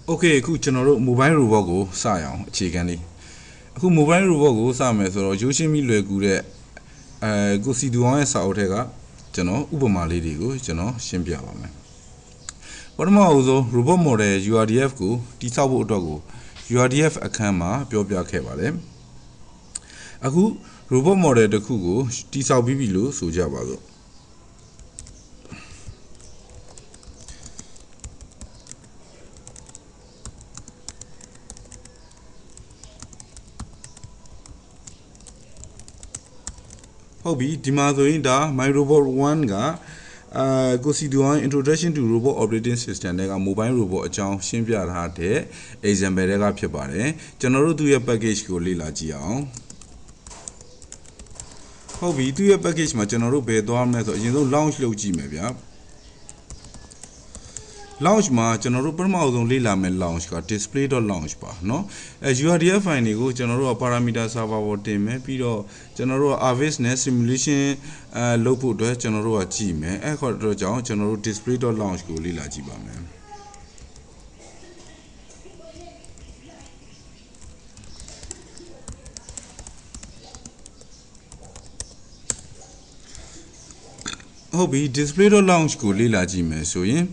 Okay, အခုကျွန်တော်တို့ mobile robot ကိုစရအောင်အခြေခံလေးအခု mobile robot ကိုစမယ်ဆိုတော့ရိုးရှင်းပြီးလွယ်ကူတဲ့ကိုစီတူအောင်ရဲ့စာအုပ်ထဲကကျွန်တော်ဥပမာလေးတွေကိုကျွန်တော်ရှင်းပြပါမယ်ပထမအဆုံး robot model URDF ကိုတိစောက်ဖို့အတွက်ကို URDF အခန်းမှာပြောပြခဲ့ပါတယ်အခု robot model တစ်ခုကိုတိစောက်ပြီးပြီလို့ဆိုကြပါစို့ဟုတ်ပြီဒီမှာဆိုရင်ဒါ my robot 1ကကိုစီတူအောင် introduction to robot operating system တွေက mobile robot အကြောင်းရှင်းပြထားတဲ့ example တွေကဖြစ်ပါတယ်ကျွန်တော်တို့သူ့ရဲ့ package ကိုလေ့လာကြည့်အောင်ဟုတ်ပြီသူ့ရဲ့ package မှာကျွန်တော်တို့ဘယ်သွားမလဲဆိုအရင်ဆုံး launch လုပ်ကြည့်မယ်ဗျာlaunch မှာကျွန်တော်တို့ပထမဆုံးလေ့လာမယ် launch က display.launch ပါเนาะURDF file တွေကိုကျွန်တော်တို့က parameter server ပေါ်တင်မယ်ပြီးတော့ကျွန်တော်တို့က harvest နဲ့ simulation လုပ်ဖို့အတွက်ကျွန်တော်တို့ကကြည့်မယ်အဲ့ခေါ်တော့ကြောင့်ကျွန်တော်တို့ display.launch ကိုလေ့လာကြည့်ပါမယ်ဟုတ်ပြီ display.launch ကိုလေ့လာကြည့်မယ်ဆိုရင်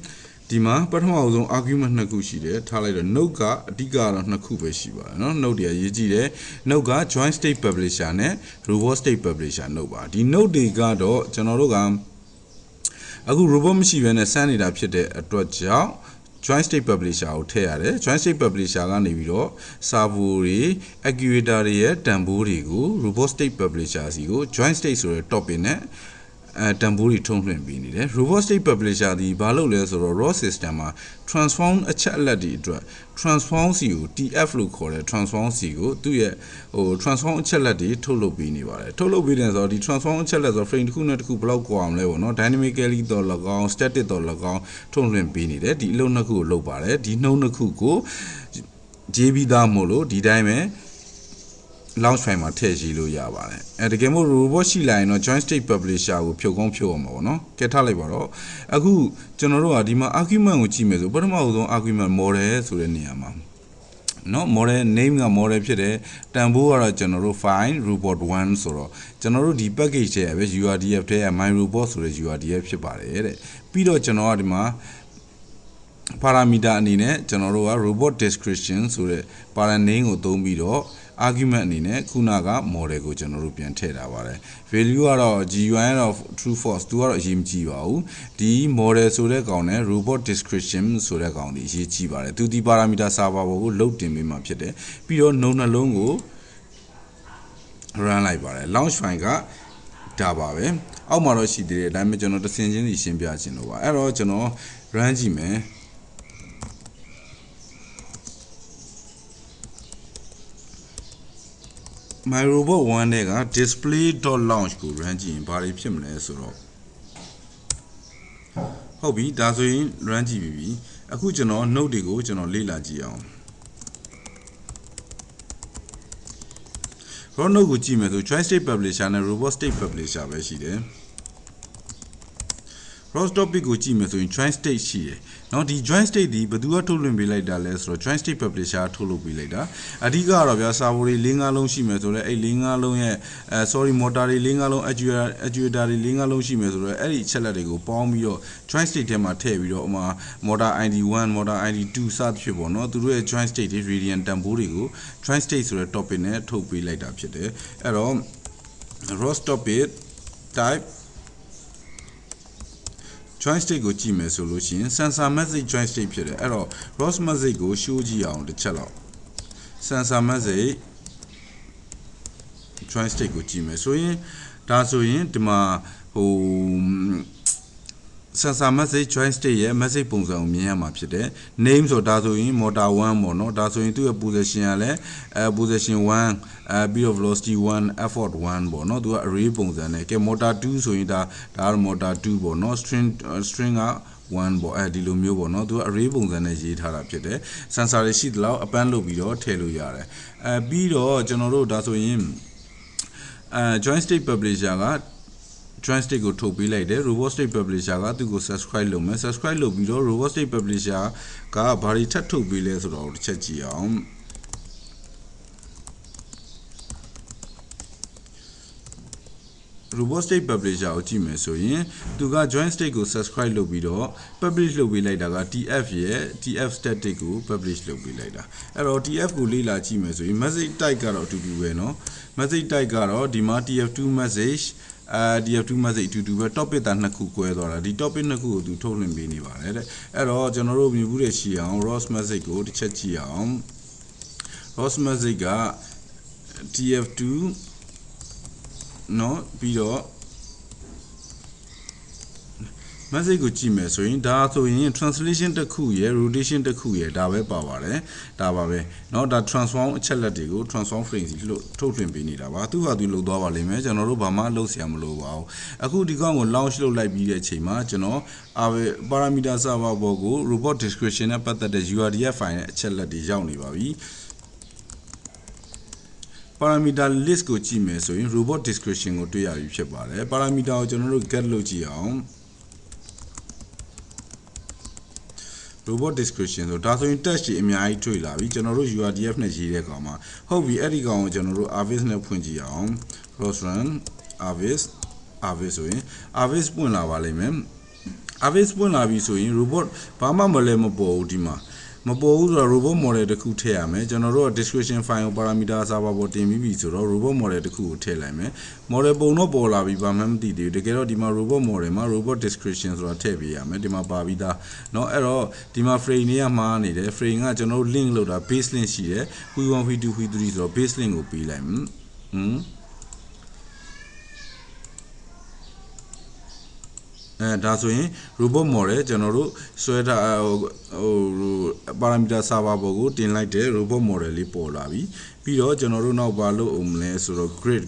ဒီမှာပထမဆုံး argument နှစ်ခုရှိတယ်ထားလိုက်တော့ node ကအဓိကတော့နှစ်ခုပဲရှိပါတယ်เนาะ node တွေရေးကြည့်တယ် node က joint state publisher နဲ့ robot state publisher node ပါဒီ node တွေကတော့ကျွန်တော်တို့ကအခု robot မရှိဘဲနဲ့စမ်းနေတာဖြစ်တဲ့အတွက်ကြောင့် joint state publisher ကိုထည့်ရတယ် joint state publisher ကနေပြီးတော့ servo တွေ actuator တွေရဲ့တန်ဖိုးတွေကို robot state publisher စီကို joint state ဆိုတဲ့ topic နဲ့တန်ဖိုးတွေထုံးလွှင့်ပေးနေတယ် robot state publisher ဒီဘာလုပ်လဲဆိုတော့ ROS system မှာ transform အချက်အလက်တွေအတွက် transform စီကို TF လို့ခေါ်တဲ့ transform စီကိုသူ့ရဲ့transform အချက်အလက်တွေထုတ်လုပ်ပေးနေပါတယ်ထုတ်လုပ်ပေးတယ်ဆိုတော့ဒီ transform အချက်အလက်ဆို frame တစ်ခုနဲ့တစ်ခုဘယ်လောက်ကွာအောင်လဲပေါ့နော် dynamically တော့၎င်း static တော့၎င်းထုတ်လွှင့်ပေးနေတယ်ဒီအလုပ်နှစ်ခုကိုလုပ်ပါတယ်ဒီနှုံးနှစ်ခုကိုရေးပြီးသားမို့လို့ဒီတိုင်းပဲlaunch file မှာထည့်ရေးလို့ရပါတယ်တကယ်မို့ robot ရှိလာရင်တော့ joint state publisher ကိုဖြုတ်ကောင်းဖြုတ်အောင်ပါပေါ့နော်ကဲထားလိုက်ပါတော့အခုကျွန်တော်တို့ကဒီမှာ argument ကိုကြည့်မယ်ဆိုပထမဆုံး argument model ဆိုတဲ့နေရာမှာเนาะ model name က model ဖြစ်တယ်တန်ဖိုးကတော့ကျွန်တော်တို့ file robot 1ဆိုတော့ကျွန်တော်တို့ဒီ package ထဲပဲ URDF ထဲက my robot ဆိုတဲ့ URDF ဖြစ်ပါတယ်တဲ့ပြီးတော့ကျွန်တော်ကဒီမှာparameter အနေနဲ့ကျွန်တော်တို့က robot description ဆိုတဲ့ parent name ကိုသုံးပြီးတော့ argument အနေနဲ့ခုနက model ကိုကျွန်တော်တို့ပြန်ထည့်ထားပါတယ် value ကတော့ GUI of true false သူကတော့အရေးမကြီးပါဘူးဒီ model ဆိုတဲ့ကောင်နဲ့ robot description ဆိုတဲ့ကောင်ဒီအရေးကြီးပါတယ်သူဒီ parameter server ပေါ်ကို load တင်ပေးမှဖြစ်တယ်ပြီးတော့နှုံနှလုံးကို run လိုက်ပါတယ် launch file ကဒါပါပဲအောက်မှာတော့ရှိသေးတယ်ဒါပေမဲ့ကျွန်တော်တစ်ဆင့်ချင်းစီရှင်းပြခြင်းလို့ပါအဲ့တော့ကျွန်တော် run ကြည့်မယ်my robot 1နဲ့က display.launch ကို run ကြည့်ရင်ဘာတွေဖြစ်မလဲဆိုတော့ဟုတ်ပြီဒါဆိုရင် run ကြည့်ပြီအခုကျွန်တော် note တွေကိုကျွန်တော်လေ့လာကြည့်အောင် raw note ကိုကြည့်မယ်ဆို joint state publisher နဲ့ robot state publisher ပဲရှိတယ်ROS topic ကိုကြည့်မယ်ဆိုရင် joint state ရှိတယ်เนาะဒီ joint state ဒီဘယ်သူကထုတ်လွှင့်ပေးလိုက်တာလဲဆိုတော့ joint state publisher ထုတ်လုပ်ပေးလိုက်တာအဓိကကတော့ဗျာ servo တွေ၄-၅ လုံးရှိမယ်ဆိုတော့အဲ့၄-၅ လုံးရဲ့sorry motor တွေ၄-၅ လုံး actuator တွေ၄-၅ လုံးရှိမယ်ဆိုတော့အဲ့ဒီအချက်လက်တွေကိုပေါင်းပြီးတော့ joint state ထဲမှာထည့်ပြီးတော့ဥမာ motor ID1 motor ID2 စသဖြင့်ပေါ့เนาะသူတို့ရဲ့ joint state တွေ radian တန်ဖိုးတွေကို joint state ဆိုတဲ့ topic နဲ့ထုတ်ပေးလိုက်တာဖြစ်တယ်အဲ့တော့ ROS topic type joint state ကိုကြည့်မယ်ဆိုလို့ရှိရင် sensor message joint state ဖြစ်တယ်အဲ့တော့ ROS message ကို show ကြည့်အောင်တစ်ချက်လောက် sensor message joint state ကိုကြည့်မယ်ဆိုရင်ဒါဆိုရင်ဒီမှာဟို sensor message joint state ရဲ့ message ပုံစံကိုမြင်ရမှာဖြစ်တယ် name ဆိုဒါဆိုရင် motor 1ပေါ့နော်ဒါဆိုရင်သူ့ရဲ့ position ကလည်းposition 1ပြီးတော့ velocity 1 effort 1ပေါ့နော်သူက array ပုံစံနဲ့ကဲ motor 2ဆိုရင်ဒါကတော့ motor 2ပေါ့နော် string က1ပေါ့ဒီလိုမျိုးပေါ့နော်သူက array ပုံစံနဲ့ရေးထားတာဖြစ်တယ် sensor တွေရှိသလောက် append လုပ်ပြီးတော့ထည့်လို့ရတယ်ပြီးတော့ကျွန်တော်တို့ဒါဆိုရင်joint state publisher က joint state ကိုထုတ်ပေးလိုက်တယ် robot state publisher ကသူ့ကို subscribe လုပ်မယ် subscribe လုပ်ပြီးတော့ robot state publisher ကဘာတွေထပ်ထုတ်ပေးလဲဆိုတော့တစ်ချက်ကြည့်အောင် robot state publisher ကိုကြည့်မယ်ဆိုရင်သူက joint state ကို subscribe လုပ်ပြီးတော့ publish လုပ်ပေးလိုက်တာက tf ရဲ့ tf static ကို publish လုပ်ပေးလိုက်တာအဲ့တော့ tf ကိုလေ့လာကြည့်မယ်ဆိုရင် message type ကတော့အတူတူပဲเนาะ message type ကတော့ဒီမှာ tf2 message tf2 message အတူတူပဲ topic တာနှစ်ခု꿰သွားတာဒီ topic နှစ်ခုကိုသူထုတ်လွှင့်ပေးနေပါတယ်တဲ့အဲ့တော့ကျွန်တော်တို့မြင်ဘူးတဲ့ရှိအောင် ROS message ကိုတစ်ချက်ကြည့်အောင် ROS message က tf2 เนาะပြီးတော့ message ကိုကြည့်မယ်ဆိုရင်ဒါဆိုရင် translation တစ်ခုရယ် rotation တစ်ခုရယ်ဒါပဲပါပါတယ်ဒါပါပဲเนาะဒါ transform အချက်လက်တွေကို transform frame စီလို့ထုတ်လွှင့်ပေးနေတာပါသူ့ဟာသူလုပ်သွားပါလိမ့်မယ်ကျွန်တော်တို့ဘာမှလုပ်เสียမလို့ပါဘူးအခုဒီကောင်ကို launch လုပ်လိုက်ပြီးတဲ့အချိန်မှာကျွန်တော် parameter server ဘောကို robot description နဲ့ပတ်သက်တဲ့ URDF file နဲ့အချက်လက်တွေရောက်နေပါပြီparameter list ကိုကြည့်မယ်ဆိုရင် robot description ကိုတွေ့ရပြီဖြစ်ပါတယ် parameter ကိုကျွန်တော်တို့ get လုပ်ကြည့်အောင် robot description ဆိုဒါဆိုရင် text ကြီးအများကြီးတွေ့လာပြီကျွန်တော်တို့ URDF နဲ့ရေးတဲ့ကောင်မှာဟုတ်ပြီအဲ့ဒီကောင်ကိုကျွန်တော်တို့ Avis နဲ့ဖွင့်ကြည့်အောင် ROS1 Avis ဆိုရင် Avis ပွင့်လာပါလိမ့်မယ် Avis ပွင့်လာပြီဆိုရင် robot ဘာမှမလဲမပေါ်ဘူးဒီမှာမပေါ်ဘူးဆိုတော့ robot model တစ်ခုထည့်ရမယ်ကျွန်တော်တို့ description file ကို parameter server ပေါ်တင်ပြီးပြီဆိုတော့ robot model တစ်ခုကိုထည့်လိုက်မယ် model ပုံတော့ပေါ်လာပြီဘာမှမသိသေးဘူးတကယ်တော့ဒီမှာ robot model မှာ robot description ဆိုတာထည့်ပေးရမယ်ဒီမှာပါပြီးသားเนาะအဲ့တော့ဒီမှာ frame တွေကမှားနေတယ် frame ကကျွန်တော်တို့ link လုပ်တာ base link ရှိတယ် v1 v2 v3 ဆိုတော့ base link ကိုပေးလိုက်ဒါဆိုရင် robot model ကျွန်တော်တို့ဆွဲထားparameter server ပေါ်ကိုတင်လိုက်တဲ့ robot model လေးပေါ်လာပြီပြီးတော့ကျွန်တော်တို့နောက်ဘာလုပ်အောင်မလဲဆိုတော့ grid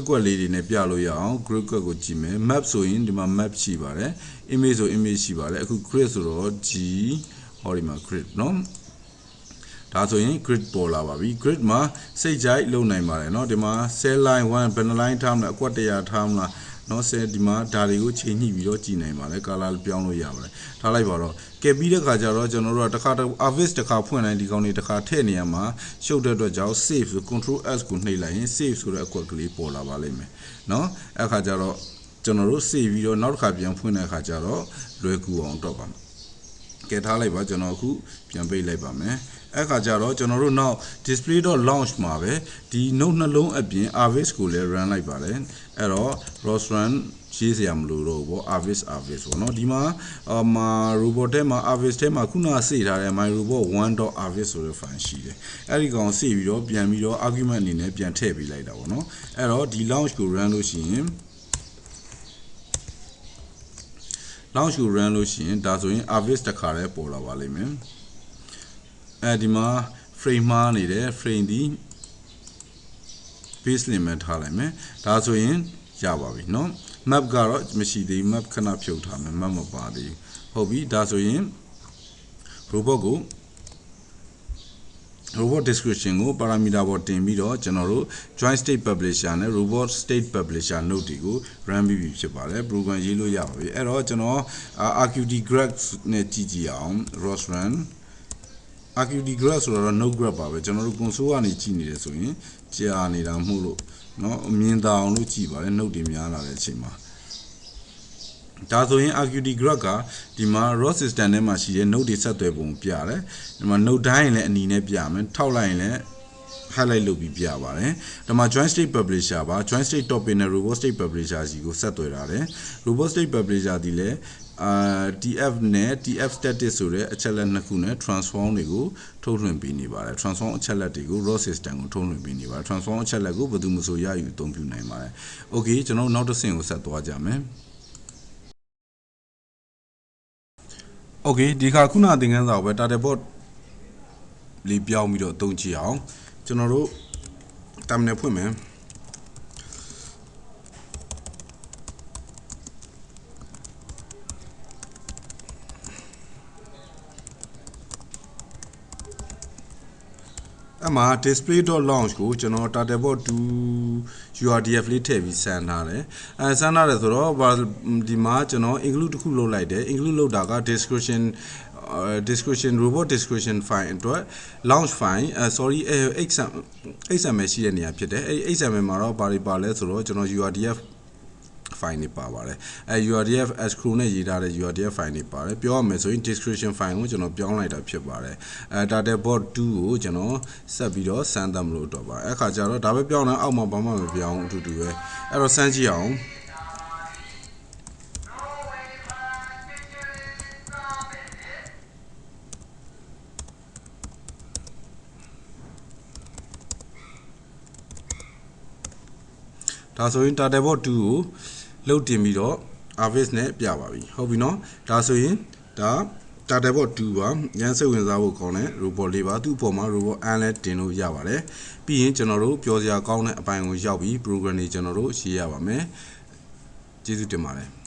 quad လေးတွေနဲ့ပြလို့ရအောင် grid quad ကိုကြည့်မယ် map ဆိုရင်ဒီမှာ map ရှိပါတယ် image ဆို image ရှိပါတယ်အခု grid ဆိုတော့ g ဟောဒီမှာ grid เนาะဒါဆိုရင် grid ပေါ်လာပါပြီ grid မှာစိတ်ကြိုက်လုံနိုင်ပါတယ်เนาะဒီမှာ cell line 1 ဘယ်နှ line ထားမလဲအကွက်100ထားမလားနော်ဆယ်ဒီမှာဒါတွေကိုချိန်ညှိပြီးတော့ကြည်နိုင်ပါတယ် color ပြောင်းလို့ရပါတယ်ထားလိုက်ပါတော့ကဲပြီးတဲ့ခါကျတော့ကျွန်တော်တို့ကတစ်ခါ Avis တစ်ခါဖွင့်လိုက်ဒီကောင်တွေတစ်ခါထည့်နေရမှာရှုပ်တဲ့အတွက်ကြောင့် save ဆို control s ကိုနှိပ်လိုက်ရင် save ဆိုတဲ့အကွက်ကလေးပေါ်လာပါလိမ့်မယ်နော်အဲ့ခါကျတော့ကျွန်တော်တို့ save ပြီးတော့နောက်တစ်ခါပြန်ဖွင့်တဲ့ခါကျတော့လွယ်ကူအောင်တော့ပါကဲထားလိုက်ပါကျွန်တော်အခုပြန်ပိတ်လိုက်ပါမယ်အဲ့ခါကျတော့ကျွန်တော်တို့နောက် display.launch မှာပဲဒီ note နှလုံးအပြင် Avis ကိုလည်း run လိုက်ပါတယ်အဲ့တော့ ROS1 ရေးစရာမလိုတော့ဘူးပေါ့ Avis ပေါ့နော်ဒီမှာrobot ထဲမှာ Avis ထဲမှာခုနစေ့ထားတဲ့ my robot 1.avis ဆိုတဲ့ file ရှိတယ်အဲ့ဒီကောင်စေ့ပြီးတော့ပြန်ပြီးတော့ argument အနေနဲ့ပြန်ထည့်ပေးလိုက်တာပေါ့နော်အဲ့တော့ဒီ launch ကို run လို့ရှိရင်launch ကို run လို့ရှိရင်ဒါဆိုရင် Avis တစ်ခါတည်းပေါ်လာပါလိမ့်မယ်အဲဒီမှာ frame မှားနေတယ် frame ဒီ base link မှာထားလိုက်မယ်ဒါဆိုရင်ရပါပြီเนาะ map ကတော့မရှိသေးဘူး map ခဏဖြုတ်ထားမယ် map မပါသေးဘူးဟုတ်ပြီဒါဆိုရင် robot description ကို parameter ပေါ်တင်ပြီးတော့ကျွန်တော်တို့ joint state publisher နဲ့ robot state publisher node တွေကို run ပြီးပြီဖြစ်ပါတယ် program ရေးလို့ရပါပြီအဲ့တော့ကျွန်တော် rqt graph နဲ့ကြည့်အောင် ROS1 rqt graph ဆိုတော့ node graph ပါပဲကျွန်တော်တို့ console ကနေကြည့်နေတယ်ဆိုရင်ကြာနေတာမဟုတ်လို့เนาะအမြင်သာအောင်လို့ကြည့်ပါတယ် node တွေများလာတဲ့အချိန်မှာဒါဆိုရင် rqt graph ကဒီမှာ ROS system ထဲမှာရှိတဲ့ node တွေဆက်သွယ်ပုံပြတယ်ဒီမှာ node တိုင်းလည်းအနီနဲ့ပြမယ်ထောက်လိုက်ရင်လည်း highlight လုပ်ပြီးပြပါတယ်ဒီမှာ joint state publisher ပါ joint state topic နဲ့ robot state publisher စီကိုဆက်သွယ်ထားတယ် robot state publisher ဒီလည်းtf နဲ့ tf static ဆိုတဲ့အချက်လက်နှစ်ခုနဲ့ transform တွေကိုထုတ်လွှင့်ပေးနေပါတယ် transform အချက်လက်တွေကို ROS system ကိုထုတ်လွှင့်ပေးနေပါတယ် transform အချက်လက်ကိုဘယ်သူမှမဆိုရယူအသုံးပြုနိုင်ပါတယ် okay ကျွန်တော်နောက်တစ်ဆင့်ကိုဆက်သွားကြမယ် okay ဒီခါခုနသင်ခန်းစာကိုပဲ data bot လေးပြောင်းပြီးတော့အသုံးကြည့်အောင်ကျွန်တော်တို့ terminal ဖွင့်မယ် အမှာ display.launch ကိုကျွန်တော် Dataport 2 URDF လေးထည့်ပြီးစမ်းထားတယ်စမ်းထားတယ်ဆိုတော့ဒီမှာကျွန်တော် include တစ်ခုလုပ်လိုက်တယ် include လုပ်တာက description robot description file အတွက် launch file XML ရှိတဲ့နေရာဖြစ်တယ်အဲ့ XML မှာတော့ဘာတွေပါလဲဆိုတော့ကျွန်တော် URDF file နေပါပါတယ်URDF escrow နဲ့ရေးထားတဲ့ URDF file နေပါတယ်ပြောရမယ်ဆိုရင် description file ကိုကျွန်တော်ပြောင်းလိုက်တာဖြစ်ပါတယ်Dataport 2ကိုကျွန်တော်ဆက်ပြီးတော့စမ်းသပ်မလို့တော့ပါအဲ့ခါကျတော့ဒါပဲပြောင်းတယ်အောက်မှာဘာမှမပြောင်းအတူတူပဲအဲ့တော့စမ်းကြည့်အောင်ဒါဆိုရင် Dataport 2ကိုလုတ်တင်ပြီးတော့ harvest နဲ့ပြပါပြီဟုတ်ပြီနော်ဒါဆိုရင်ဒါ Dataport 2ပါရန်စိတ်ဝင်စားဖို့ကောင်းတဲ့ robot လေးပါသူ့ပေါ်မှာ robot အန်းလဲတင်လို့ရပါတယ်ပြီးရင်ကျွန်တော်တို့ပြောစရာကောင်းတဲ့အပိုင်းကိုရောက်ပြီး program တွေကျွန်တော်တို့ရေးရပါမယ်ကျေးဇူးတင်ပါတယ်